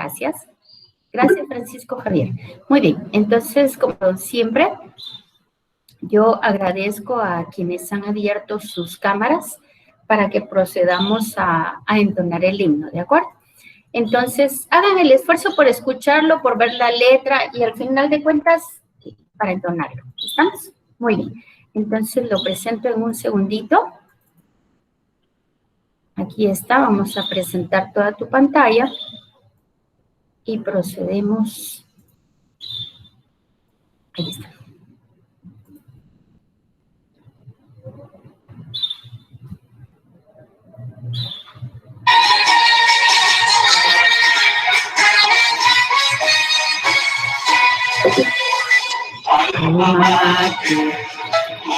Gracias. Gracias, Francisco Javier. Muy bien, entonces, como siempre, yo agradezco a quienes han abierto sus cámaras para que procedamos a entonar el himno, ¿de acuerdo? Entonces, hagan el esfuerzo por escucharlo, por ver la letra y al final de cuentas, para entonarlo. ¿Estamos? Muy bien. Entonces, lo presento en un segundito. Aquí está, vamos a presentar toda tu pantalla y procedemos. Ahí está. Mate,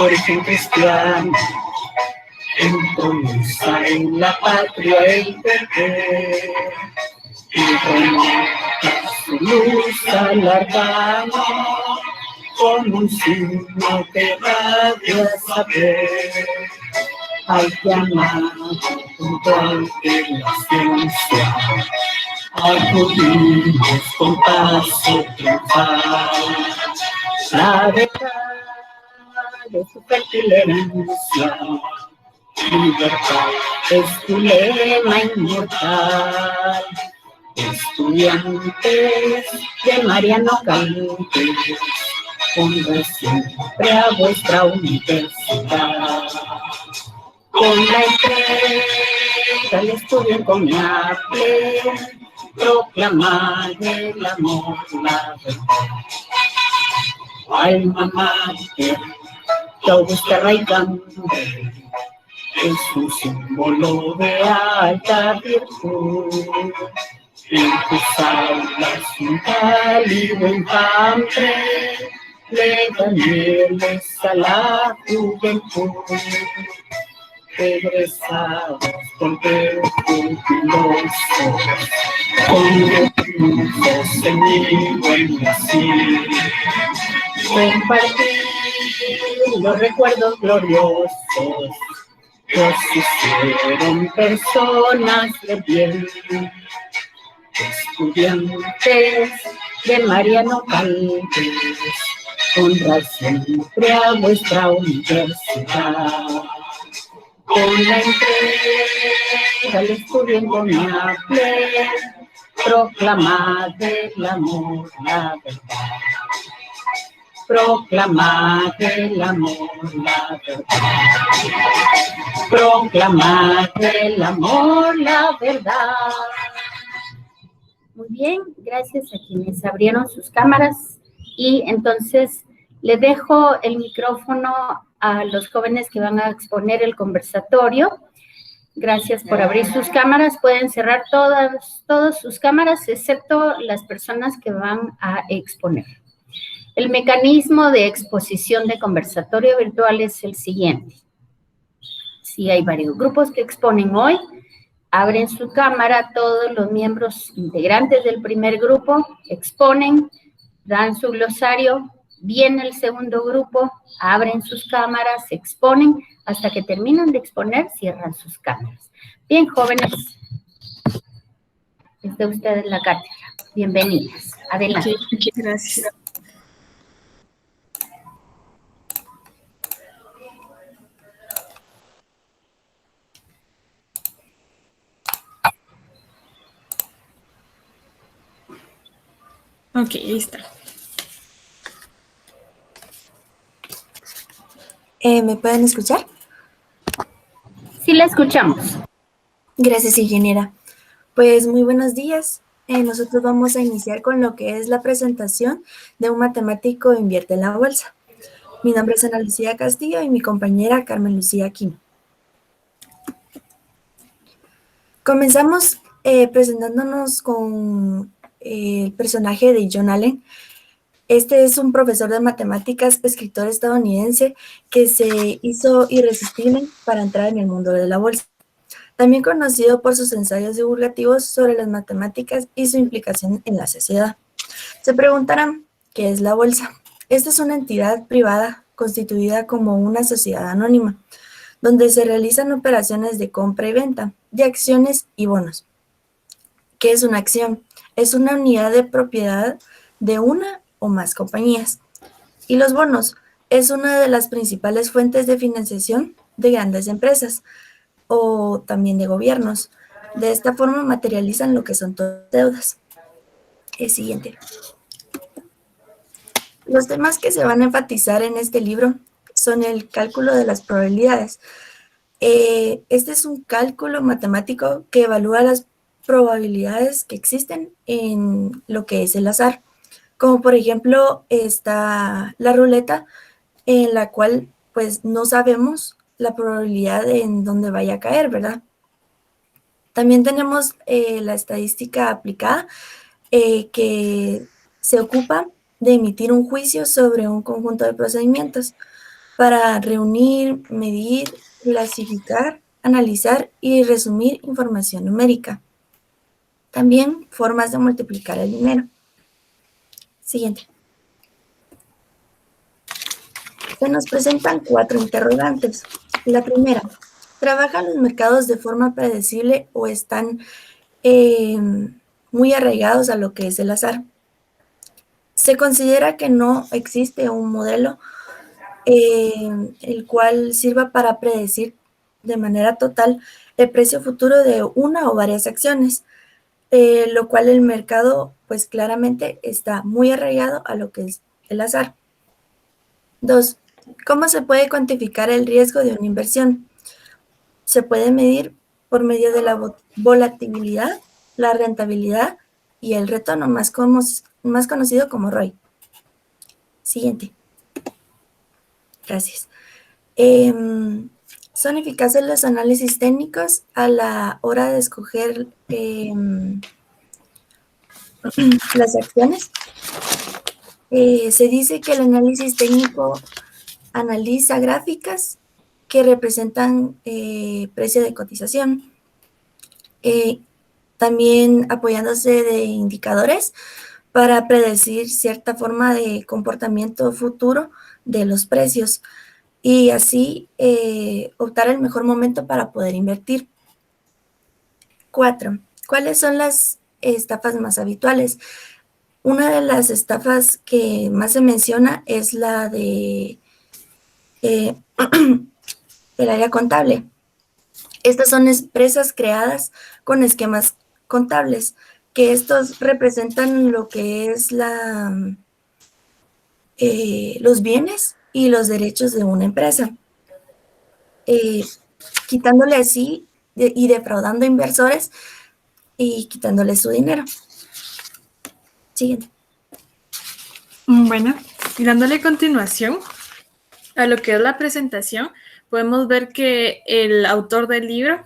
origen cristiano, entroniza en la patria el deber, y remonta su luz alargando, como un signo que radia saber, al que amar puntual de la ciencia, acudimos con paso triunfal. La verdad de su pertinencia, libertad es tu lema inmortal. Estudiantes de Mariano Caltes, honra siempre a vuestra universidad. Con la entrega al estudio encomiable, proclamar el amor, la verdad. Alma mater, que Augusta Raikante es un símbolo de alta virtud. En tus aulas un cálido enjambre le dan mieles a la juventud. Egresados contentos jubilosos, con en Brasil, compartir los recuerdos gloriosos que os hicieron personas de bien. Estudiantes de Mariano Caltes, honrar siempre a vuestra universidad. Con la entrega al estudio encomiable, proclamad el amor, la verdad. Proclamad el amor, la verdad. Proclamad el amor, la verdad. Muy bien, gracias a quienes abrieron sus cámaras. Y entonces le dejo el micrófono a los jóvenes que van a exponer el conversatorio. Gracias por abrir sus cámaras. Pueden cerrar todas sus cámaras, excepto las personas que van a exponer. El mecanismo de exposición de conversatorio virtual es el siguiente. Si hay varios grupos que exponen hoy, abren su cámara, todos los miembros integrantes del primer grupo exponen, dan su glosario, viene el segundo grupo, abren sus cámaras, exponen, hasta que terminan de exponer, cierran sus cámaras. Bien, jóvenes, es de ustedes la cátedra. Bienvenidas. Adelante. Okay, gracias. Ok, ahí está. ¿Me pueden escuchar? Sí, la escuchamos. Gracias, ingeniera. Pues muy buenos días. Nosotros vamos a iniciar con lo que es la presentación de un matemático invierte en la bolsa. Mi nombre es Ana Lucía Castillo y mi compañera Carmen Lucía Aquino. Comenzamos presentándonos con el personaje de John Allen. Este es un profesor de matemáticas, escritor estadounidense que se hizo irresistible para entrar en el mundo de la bolsa. También conocido por sus ensayos divulgativos sobre las matemáticas y su implicación en la sociedad. Se preguntarán, ¿qué es la bolsa? Esta es una entidad privada constituida como una sociedad anónima, donde se realizan operaciones de compra y venta de acciones y bonos. ¿Qué es una acción? es una unidad de propiedad de una o más compañías. Y los bonos es una de las principales fuentes de financiación de grandes empresas o también de gobiernos. De esta forma materializan lo que son todas deudas. El siguiente. Los temas que se van a enfatizar en este libro son el cálculo de las probabilidades. Este es un cálculo matemático que evalúa las probabilidades que existen en lo que es el azar. Como por ejemplo está la ruleta, en la cual pues no sabemos la probabilidad en dónde vaya a caer, ¿verdad? También tenemos la estadística aplicada, que se ocupa de emitir un juicio sobre un conjunto de procedimientos para reunir, medir, clasificar, analizar y resumir información numérica. También formas de multiplicar el dinero. Siguiente. Se nos presentan 4 interrogantes. La primera, ¿trabajan los mercados de forma predecible o están muy arraigados a lo que es el azar? Se considera que no existe un modelo el cual sirva para predecir de manera total el precio futuro de una o varias acciones, lo cual el mercado pues claramente está muy arraigado a lo que es el azar. 2. ¿Cómo se puede cuantificar el riesgo de una inversión? Se puede medir por medio de la volatilidad, la rentabilidad y el retorno, más conocido como ROI. Siguiente. Gracias. ¿Son eficaces los análisis técnicos a la hora de escoger las acciones? Se dice que el análisis técnico analiza gráficas que representan precio de cotización, también apoyándose de indicadores para predecir cierta forma de comportamiento futuro de los precios y así optar el mejor momento para poder invertir. 4. ¿Cuáles son las estafas más habituales? Una de las estafas que más se menciona es la de el área contable. Estas son empresas creadas con esquemas contables, que estos representan lo que es los bienes y los derechos de una empresa, quitándole así y defraudando inversores y quitándole su dinero. Siguiente. Bueno, y dándole continuación a lo que es la presentación, podemos ver que el autor del libro,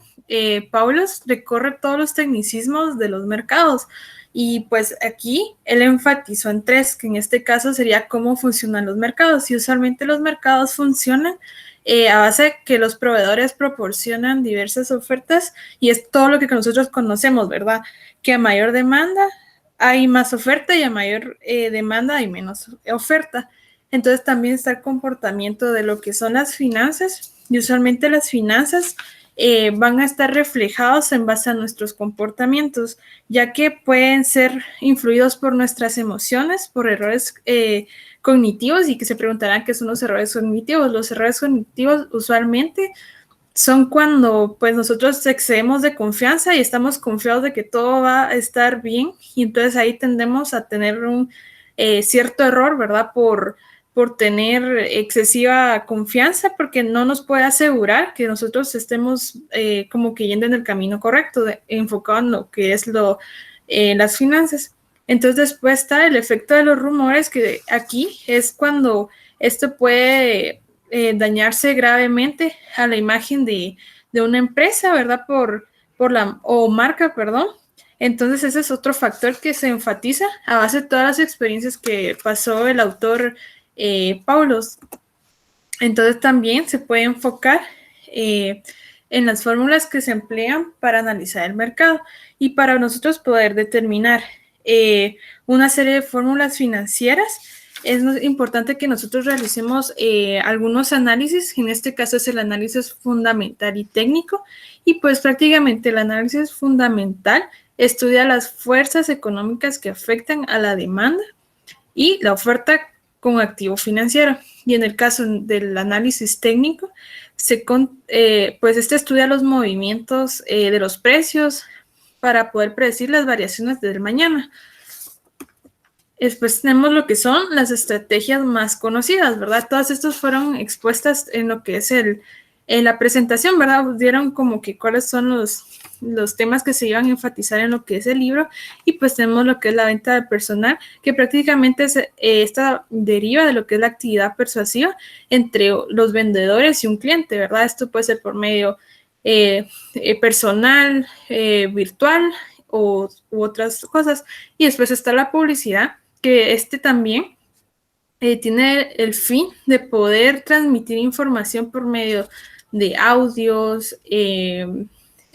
Paulos, recorre todos los tecnicismos de los mercados. Y pues aquí él enfatizó en 3, que en este caso sería cómo funcionan los mercados. Y usualmente los mercados funcionan a base de que los proveedores proporcionan diversas ofertas y es todo lo que nosotros conocemos, ¿verdad? Que a mayor demanda hay más oferta y a mayor demanda hay menos oferta. Entonces también está el comportamiento de lo que son las finanzas y usualmente las finanzas van a estar reflejados en base a nuestros comportamientos, ya que pueden ser influidos por nuestras emociones, por errores cognitivos y que se preguntarán qué son los errores cognitivos. Los errores cognitivos usualmente son cuando pues nosotros excedemos de confianza y estamos confiados de que todo va a estar bien y entonces ahí tendemos a tener un cierto error, ¿verdad? Por tener excesiva confianza porque no nos puede asegurar que nosotros estemos como que yendo en el camino correcto, enfocado en lo que es las finanzas. Entonces después está el efecto de los rumores, que aquí es cuando esto puede dañarse gravemente a la imagen de una empresa, ¿verdad? O marca, perdón. Entonces ese es otro factor que se enfatiza a base de todas las experiencias que pasó el autor Paulos. Entonces también se puede enfocar en las fórmulas que se emplean para analizar el mercado y para nosotros poder determinar una serie de fórmulas financieras. Es importante que nosotros realicemos algunos análisis, en este caso es el análisis fundamental y técnico, y pues prácticamente el análisis fundamental estudia las fuerzas económicas que afectan a la demanda y la oferta con activo financiero. Y en el caso del análisis técnico, pues este estudia los movimientos de los precios para poder predecir las variaciones del mañana. Después tenemos lo que son las estrategias más conocidas, ¿verdad? Todas estas fueron expuestas en lo que es la presentación, ¿verdad? Dieron como que cuáles son los temas que se iban a enfatizar en lo que es el libro, y pues tenemos lo que es la venta de personal, que prácticamente esta deriva de lo que es la actividad persuasiva entre los vendedores y un cliente, ¿verdad? Esto puede ser por medio personal, virtual u otras cosas. Y después está la publicidad, que también tiene el fin de poder transmitir información por medio de audios,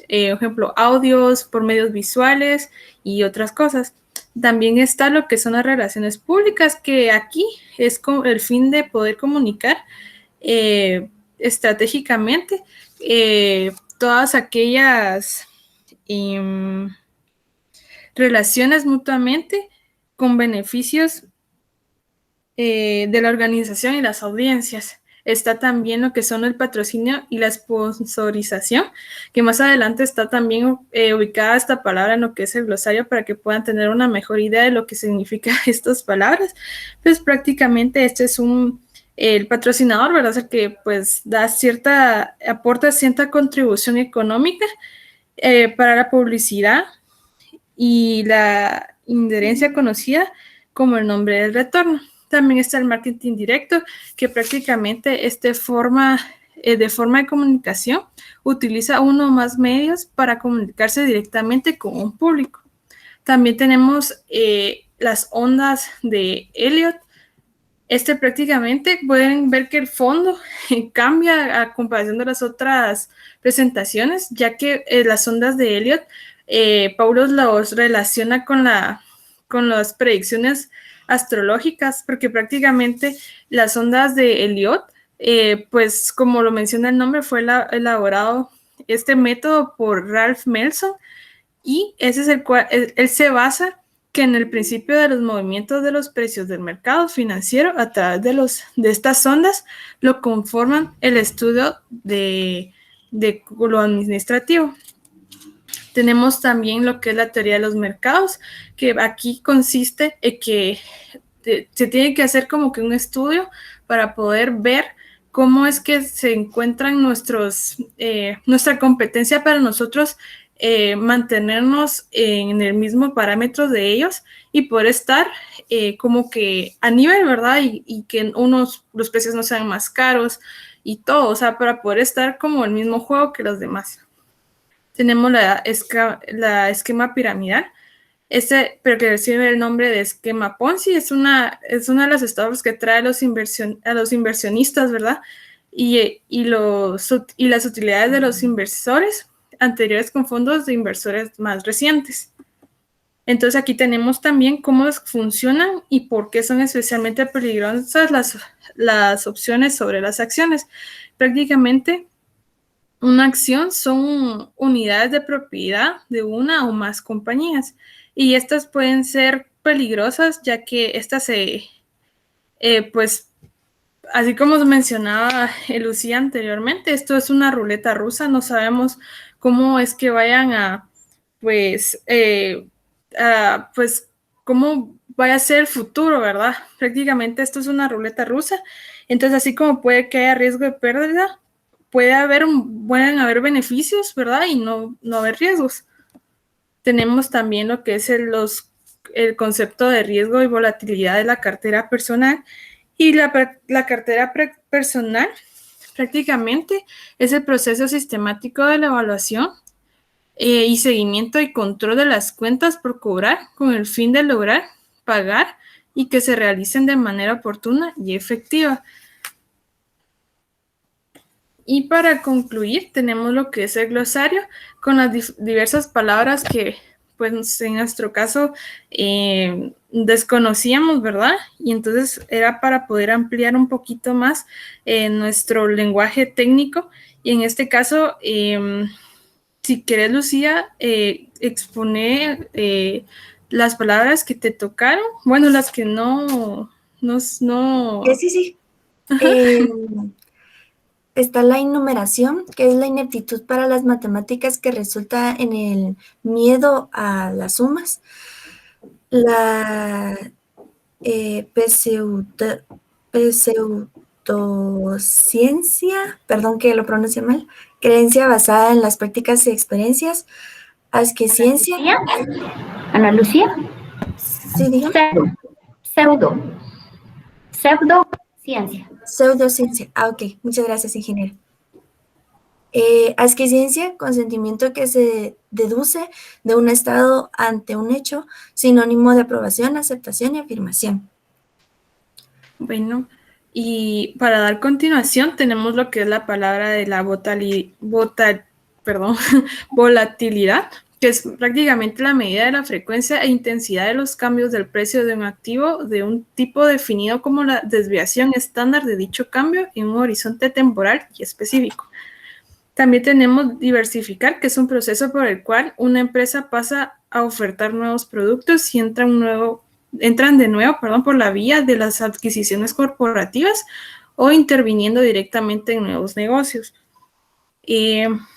ejemplo, audios por medios visuales y otras cosas. También está lo que son las relaciones públicas, que aquí es con el fin de poder comunicar estratégicamente todas aquellas relaciones mutuamente con beneficios de la organización y las audiencias. Está también lo que son el patrocinio y la sponsorización, que más adelante está también ubicada esta palabra en lo que es el glosario para que puedan tener una mejor idea de lo que significan estas palabras. Pues prácticamente este es el patrocinador, ¿verdad? O sea, que pues aporta cierta contribución económica para la publicidad y la injerencia conocida como el nombre del retorno. También está el marketing directo, que prácticamente de forma de comunicación utiliza uno o más medios para comunicarse directamente con un público. También tenemos las ondas de Elliot. Prácticamente pueden ver que el fondo cambia a comparación de las otras presentaciones, ya que las ondas de Elliot, Paulo los relaciona con las predicciones astrológicas, porque prácticamente las ondas de Elliot, pues como lo menciona el nombre, fue elaborado este método por Ralph Nelson, y ese es el cual él se basa que en el principio de los movimientos de los precios del mercado financiero a través de estas ondas lo conforman el estudio de lo administrativo. Tenemos también lo que es la teoría de los mercados, que aquí consiste en que se tiene que hacer como que un estudio para poder ver cómo es que se encuentran nuestra competencia para nosotros mantenernos en el mismo parámetro de ellos y poder estar como que a nivel, ¿verdad? Y que los precios no sean más caros y todo, o sea, para poder estar como el mismo juego que los demás. Tenemos la esquema piramidal, pero que recibe el nombre de esquema Ponzi, es una de las estafas que trae a los inversionistas, ¿verdad? Y las utilidades de los inversores anteriores con fondos de inversores más recientes. Entonces aquí tenemos también cómo funcionan y por qué son especialmente peligrosas las opciones sobre las acciones. Prácticamente una acción son unidades de propiedad de una o más compañías, y estas pueden ser peligrosas ya que estas pues así como mencionaba Lucía anteriormente, esto es una ruleta rusa, no sabemos cómo es que vayan pues cómo vaya a ser el futuro, ¿verdad? Prácticamente esto es una ruleta rusa, entonces así como puede que haya riesgo de pérdida, pueden haber beneficios, ¿verdad? Y no haber riesgos. Tenemos también lo que es el concepto de riesgo y volatilidad de la cartera personal. Y la cartera personal prácticamente es el proceso sistemático de la evaluación y seguimiento y control de las cuentas por cobrar con el fin de lograr pagar y que se realicen de manera oportuna y efectiva. Y para concluir, tenemos lo que es el glosario con las diversas palabras que, pues en nuestro caso, desconocíamos, ¿verdad? Y entonces era para poder ampliar un poquito más nuestro lenguaje técnico. Y en este caso, si querés, Lucía, exponer las palabras que te tocaron, bueno, las que no. Sí, sí. Está la innumeración, que es la ineptitud para las matemáticas que resulta en el miedo a las sumas. La pseudociencia, perdón que lo pronuncie mal, creencia basada en las prácticas y experiencias. Asqueciencia. Ana Lucía. Sí, dígame. Pseudociencia. Pseudociencia. Ok, muchas gracias, ingeniero. Asquiciencia, consentimiento que se deduce de un estado ante un hecho, sinónimo de aprobación, aceptación y afirmación. Bueno, y para dar continuación tenemos lo que es la palabra de la volatilidad, que es prácticamente la medida de la frecuencia e intensidad de los cambios del precio de un activo de un tipo definido como la desviación estándar de dicho cambio en un horizonte temporal y específico. También tenemos diversificar, que es un proceso por el cual una empresa pasa a ofertar nuevos productos y entran de nuevo por la vía de las adquisiciones corporativas o interviniendo directamente en nuevos negocios.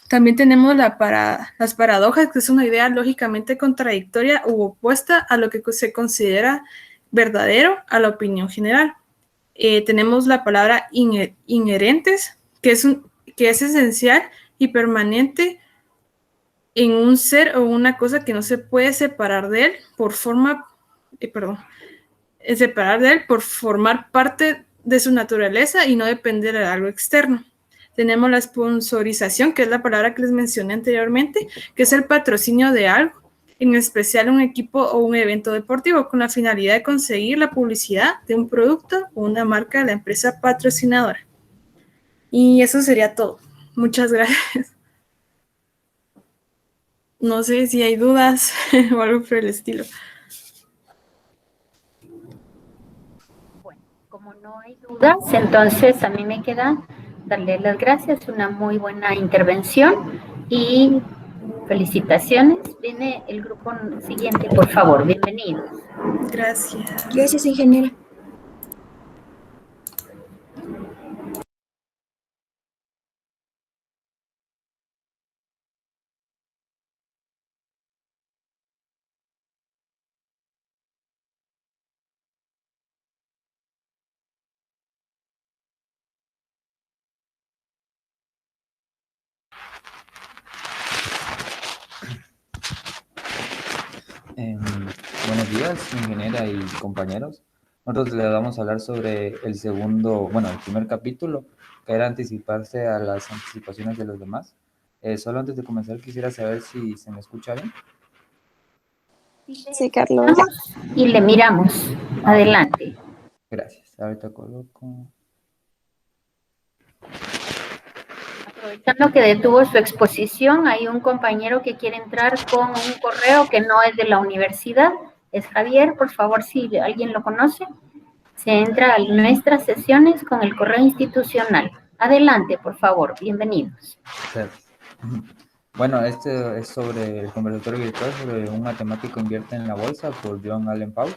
También tenemos las paradojas, que es una idea lógicamente contradictoria u opuesta a lo que se considera verdadero a la opinión general. Tenemos la palabra inherentes, que es esencial y permanente en un ser o una cosa que no se puede separar de él por formar parte de su naturaleza y no depender de algo externo. Tenemos la sponsorización, que es la palabra que les mencioné anteriormente, que es el patrocinio de algo, en especial un equipo o un evento deportivo, con la finalidad de conseguir la publicidad de un producto o una marca de la empresa patrocinadora. Y eso sería todo. Muchas gracias. No sé si hay dudas o algo por el estilo. Bueno, como no hay dudas, entonces a mí me queda darle las gracias, una muy buena intervención y felicitaciones. Viene el grupo siguiente, por favor, bienvenidos. Gracias. Gracias, ingeniera. Buenos días, ingeniera y compañeros. Nosotros le vamos a hablar sobre el primer capítulo, que era anticiparse a las anticipaciones de los demás. Solo antes de comenzar quisiera saber si se me escucha bien. Sí, Carlos. Y le miramos. Adelante. Gracias. Ahorita coloco. Aprovechando que detuvo su exposición, hay un compañero que quiere entrar con un correo que no es de la universidad. Es Javier, por favor, si alguien lo conoce, se entra a nuestras sesiones con el correo institucional. Adelante, por favor, bienvenidos. Gracias. Bueno, este es sobre el conversatorio virtual sobre un matemático invierte en la bolsa por John Allen Paulo,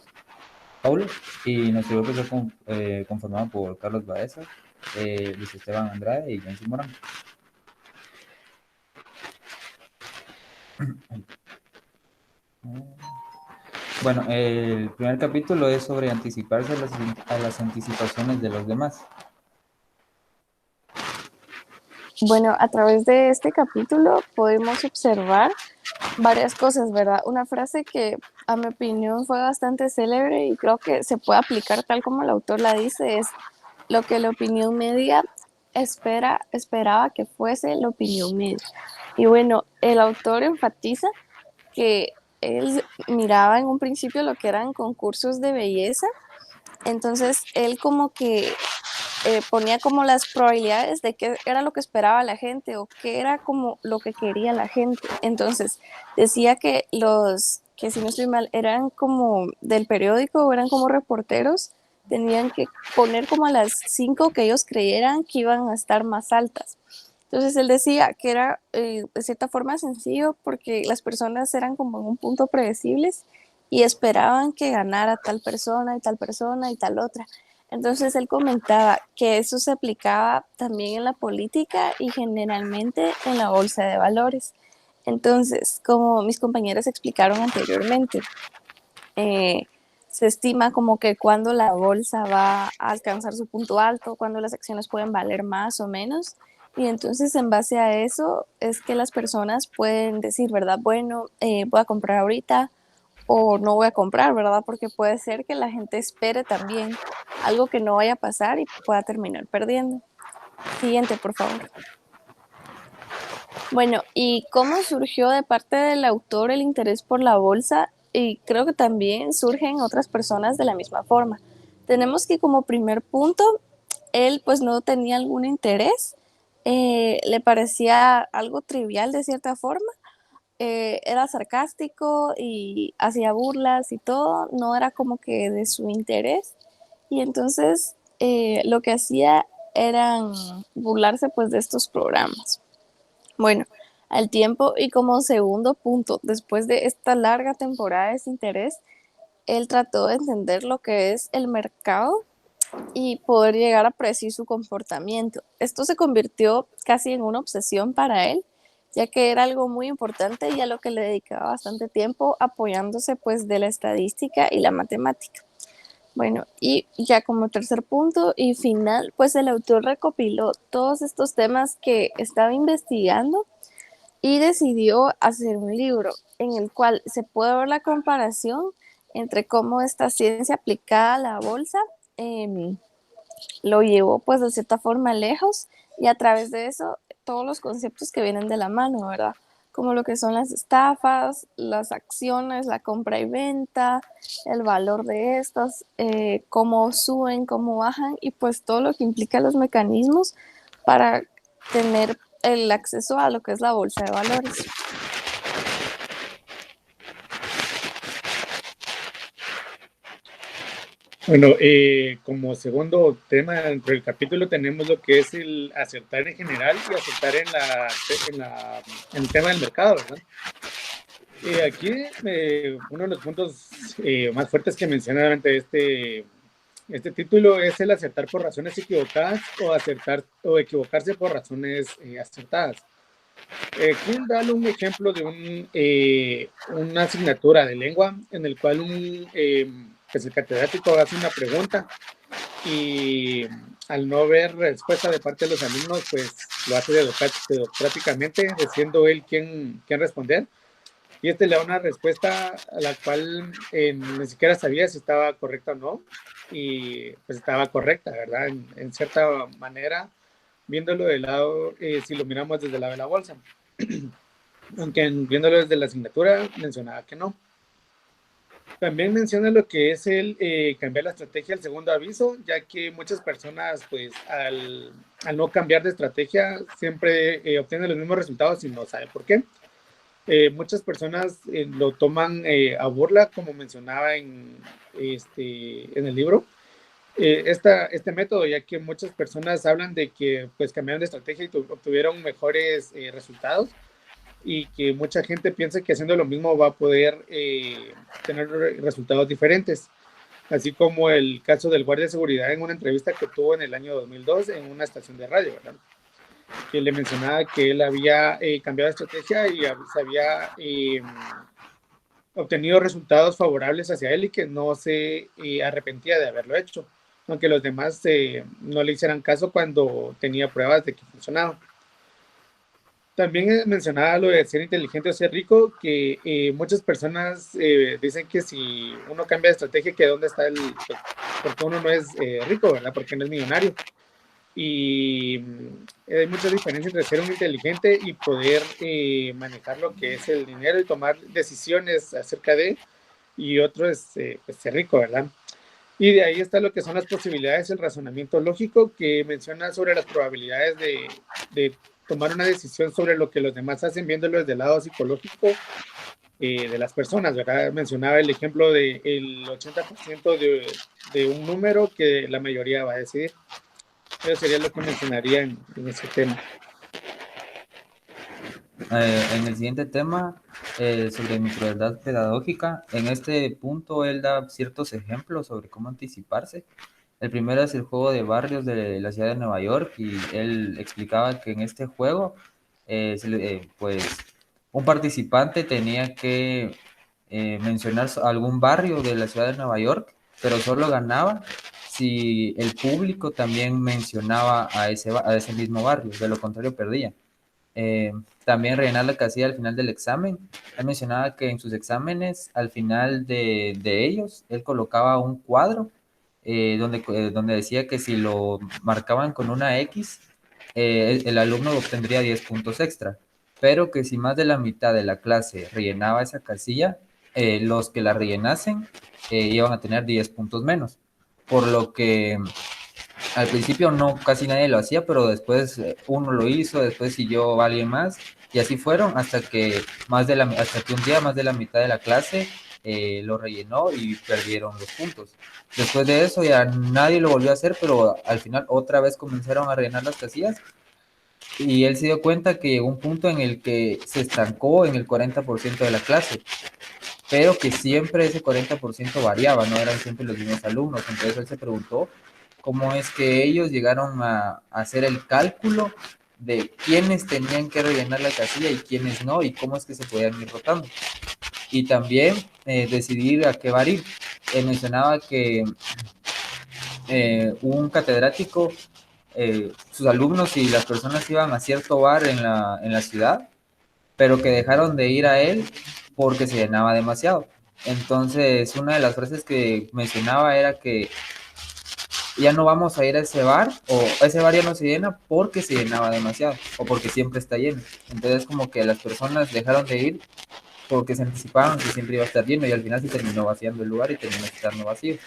y nuestro grupo está conformado por Carlos Baeza, Luis Esteban Andrade y Jensi Morán. Bueno, el primer capítulo es sobre anticiparse a las anticipaciones de los demás. Bueno, a través de este capítulo podemos observar varias cosas, ¿verdad? Una frase que a mi opinión fue bastante célebre y creo que se puede aplicar tal como el autor la dice, es lo que la opinión media esperaba que fuese la opinión media. Y bueno, el autor enfatiza que él miraba en un principio lo que eran concursos de belleza, entonces él como que ponía como las probabilidades de qué era lo que esperaba la gente o qué era como lo que quería la gente. Entonces decía que que si no estoy mal, eran como del periódico o eran como reporteros, tenían que poner como a las 5 que ellos creyeran que iban a estar más altas. Entonces él decía que era de cierta forma sencillo porque las personas eran como en un punto predecibles y esperaban que ganara tal persona y tal persona y tal otra. Entonces él comentaba que eso se aplicaba también en la política y generalmente en la bolsa de valores. Entonces, como mis compañeros explicaron anteriormente, eh, se estima como que cuando la bolsa va a alcanzar su punto alto, cuando las acciones pueden valer más o menos. Y entonces en base a eso es que las personas pueden decir, ¿verdad? Bueno, voy a comprar ahorita o no voy a comprar, ¿verdad? Porque puede ser que la gente espere también algo que no vaya a pasar y pueda terminar perdiendo. Siguiente, por favor. Bueno, ¿y cómo surgió de parte del autor el interés por la bolsa? Y creo que también surgen otras personas de la misma forma. Tenemos que como primer punto, él pues no tenía algún interés, le parecía algo trivial de cierta forma, era sarcástico y hacía burlas y todo, no era como que de su interés. Y entonces lo que hacía eran burlarse pues de estos programas. Bueno, al tiempo y como segundo punto, después de esta larga temporada de desinterés, él trató de entender lo que es el mercado y poder llegar a predecir su comportamiento. Esto se convirtió casi en una obsesión para él, ya que era algo muy importante y a lo que le dedicaba bastante tiempo apoyándose pues de la estadística y la matemática. Bueno, y ya como tercer punto y final, pues el autor recopiló todos estos temas que estaba investigando y decidió hacer un libro en el cual se puede ver la comparación entre cómo esta ciencia aplicada a la bolsa lo llevó pues de cierta forma lejos y a través de eso todos los conceptos que vienen de la mano, ¿verdad? Como lo que son las estafas, las acciones, la compra y venta, el valor de estas, cómo suben, cómo bajan y pues todo lo que implica los mecanismos para tener el acceso a lo que es la bolsa de valores. Bueno, como segundo tema dentro del capítulo tenemos lo que es el acertar en general y acertar en el tema del mercado, ¿verdad? Aquí uno de los puntos más fuertes que menciona durante este título es el acertar por razones equivocadas o equivocarse por razones acertadas. Aquí da un ejemplo de una asignatura de lengua en el cual pues el catedrático hace una pregunta y al no ver respuesta de parte de los alumnos, pues lo hace democráticamente, diciendo él quién responder. Y le da una respuesta a la cual ni siquiera sabía si estaba correcta o no, y pues estaba correcta, ¿verdad? En cierta manera, viéndolo de lado, si lo miramos desde el lado de la bolsa. Aunque viéndolo desde la asignatura, mencionaba que no. También menciona lo que es el cambiar la estrategia al segundo aviso, ya que muchas personas, pues, al no cambiar de estrategia, siempre obtienen los mismos resultados y no saben por qué. Muchas personas lo toman a burla, como mencionaba en el libro. Este método, ya que muchas personas hablan de que pues cambiaron de estrategia y obtuvieron mejores resultados, y que mucha gente piensa que haciendo lo mismo va a poder tener resultados diferentes, así como el caso del guardia de seguridad en una entrevista que tuvo en el año 2002 en una estación de radio, ¿verdad? Que le mencionaba que él había cambiado de estrategia y se había obtenido resultados favorables hacia él y que no se arrepentía de haberlo hecho, aunque los demás no le hicieran caso cuando tenía pruebas de que funcionaba. También mencionaba lo de ser inteligente o ser rico, que muchas personas dicen que si uno cambia de estrategia, que dónde está porque uno no es rico, ¿verdad? Porque no es millonario. Y hay mucha diferencia entre ser un inteligente y poder manejar lo que es el dinero y tomar decisiones acerca de, y otro es pues, ser rico, ¿verdad? Y de ahí está lo que son las posibilidades, el razonamiento lógico que menciona sobre las probabilidades de tomar una decisión sobre lo que los demás hacen, viéndolo desde el lado psicológico de las personas, ¿verdad? Mencionaba el ejemplo del 80% de un número que la mayoría va a decidir. Eso sería lo que mencionaría en ese tema. En el siguiente tema, sobre microvedad pedagógica, en este punto él da ciertos ejemplos sobre cómo anticiparse. El primero es el juego de barrios de la ciudad de Nueva York y él explicaba que en este juego, pues, un participante tenía que mencionar algún barrio de la ciudad de Nueva York, pero solo ganaba si el público también mencionaba a ese mismo barrio, de lo contrario perdía. También rellenar la casilla al final del examen. Él mencionaba que en sus exámenes, al final de ellos, él colocaba un cuadro donde decía que si lo marcaban con una X, el alumno obtendría 10 puntos extra, pero que si más de la mitad de la clase rellenaba esa casilla, los que la rellenasen iban a tener 10 puntos menos. Por lo que al principio no, casi nadie lo hacía, pero después uno lo hizo, después siguió alguien más, y así fueron hasta que un día más de la mitad de la clase lo rellenó y perdieron los puntos. Después de eso ya nadie lo volvió a hacer, pero al final otra vez comenzaron a rellenar las casillas y él se dio cuenta que llegó un punto en el que se estancó en el 40% de la clase, pero que siempre ese 40% variaba, no eran siempre los mismos alumnos. Entonces él se preguntó cómo es que ellos llegaron a hacer el cálculo de quiénes tenían que rellenar la casilla y quiénes no, y cómo es que se podían ir rotando. Y también decidir a qué bar ir. Mencionaba que un catedrático, sus alumnos y las personas iban a cierto bar en la ciudad, pero que dejaron de ir a él porque se llenaba demasiado. Entonces, una de las frases que mencionaba era que ya no vamos a ir a ese bar, o ese bar ya no se llena porque se llenaba demasiado, o porque siempre está lleno. Entonces, como que las personas dejaron de ir porque se anticipaban que siempre iba a estar lleno, y al final se terminó vaciando el lugar y terminó estando vacío.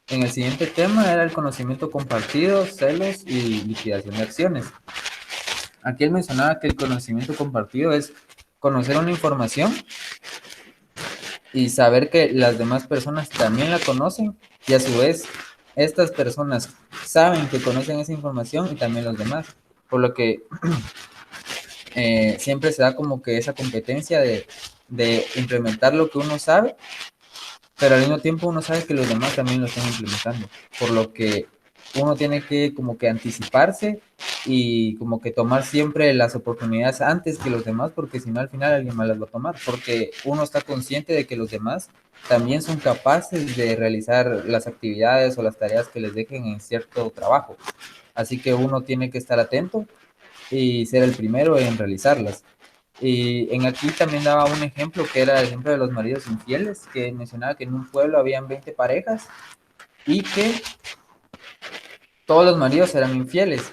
En el siguiente tema era el conocimiento compartido, celos y liquidación de acciones. Aquí él mencionaba que el conocimiento compartido es conocer una información y saber que las demás personas también la conocen, y a su vez estas personas saben que conocen esa información y también los demás, por lo que siempre se da como que esa competencia de implementar lo que uno sabe, pero al mismo tiempo uno sabe que los demás también lo están implementando, por lo que uno tiene que como que anticiparse y como que tomar siempre las oportunidades antes que los demás, porque si no al final alguien más las va a tomar, porque uno está consciente de que los demás también son capaces de realizar las actividades o las tareas que les dejen en cierto trabajo. Así que uno tiene que estar atento y ser el primero en realizarlas. Y en aquí también daba un ejemplo que era el ejemplo de los maridos infieles, que mencionaba que en un pueblo habían 20 parejas y que todos los maridos eran infieles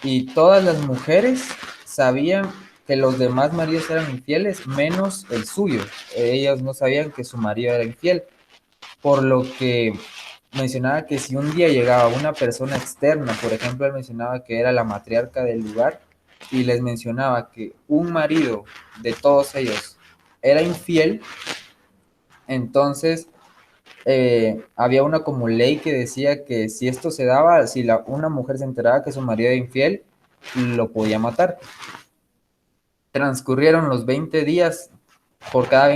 y todas las mujeres sabían que los demás maridos eran infieles menos el suyo. Ellas no sabían que su marido era infiel, por lo que mencionaba que si un día llegaba una persona externa, por ejemplo, él mencionaba que era la matriarca del lugar, y les mencionaba que un marido de todos ellos era infiel, entonces había una como ley que decía que si esto se daba, si una mujer se enteraba que su marido era infiel, lo podía matar. Transcurrieron los 20 días por cada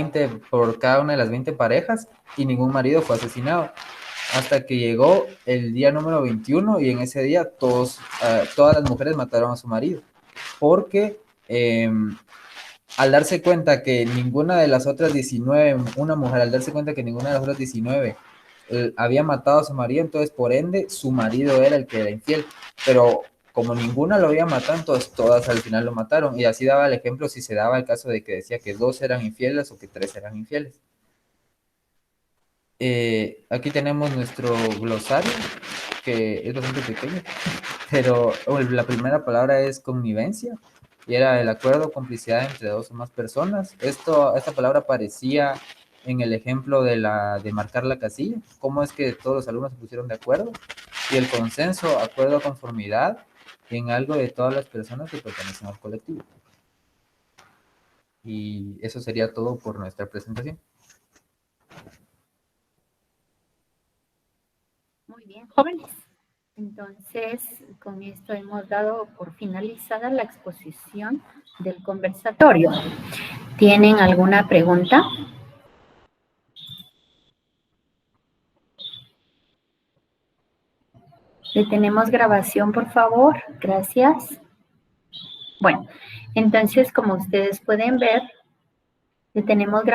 una de las 20 parejas y ningún marido fue asesinado. Hasta que llegó el día número 21 y en ese día todas las mujeres mataron a su marido. Porque al darse cuenta que ninguna de las otras 19, una mujer al darse cuenta que ninguna de las otras 19 había matado a su marido, entonces por ende su marido era el que era infiel. Pero como ninguna lo había matado, entonces todas al final lo mataron. Y así daba el ejemplo si se daba el caso de que decía que 2 eran infieles o que 3 eran infieles. Aquí tenemos nuestro glosario, que es bastante pequeño, pero la primera palabra es connivencia, y era el acuerdo o complicidad entre 2 o más personas. Esta palabra aparecía en el ejemplo de marcar la casilla, cómo es que todos los alumnos se pusieron de acuerdo, y el consenso, acuerdo o conformidad en algo de todas las personas que pertenecen al colectivo. Y eso sería todo por nuestra presentación. Muy bien, jóvenes. Entonces, con esto hemos dado por finalizada la exposición del conversatorio. ¿Tienen alguna pregunta? Detenemos grabación, por favor. Gracias. Bueno, entonces, como ustedes pueden ver, detenemos grabación.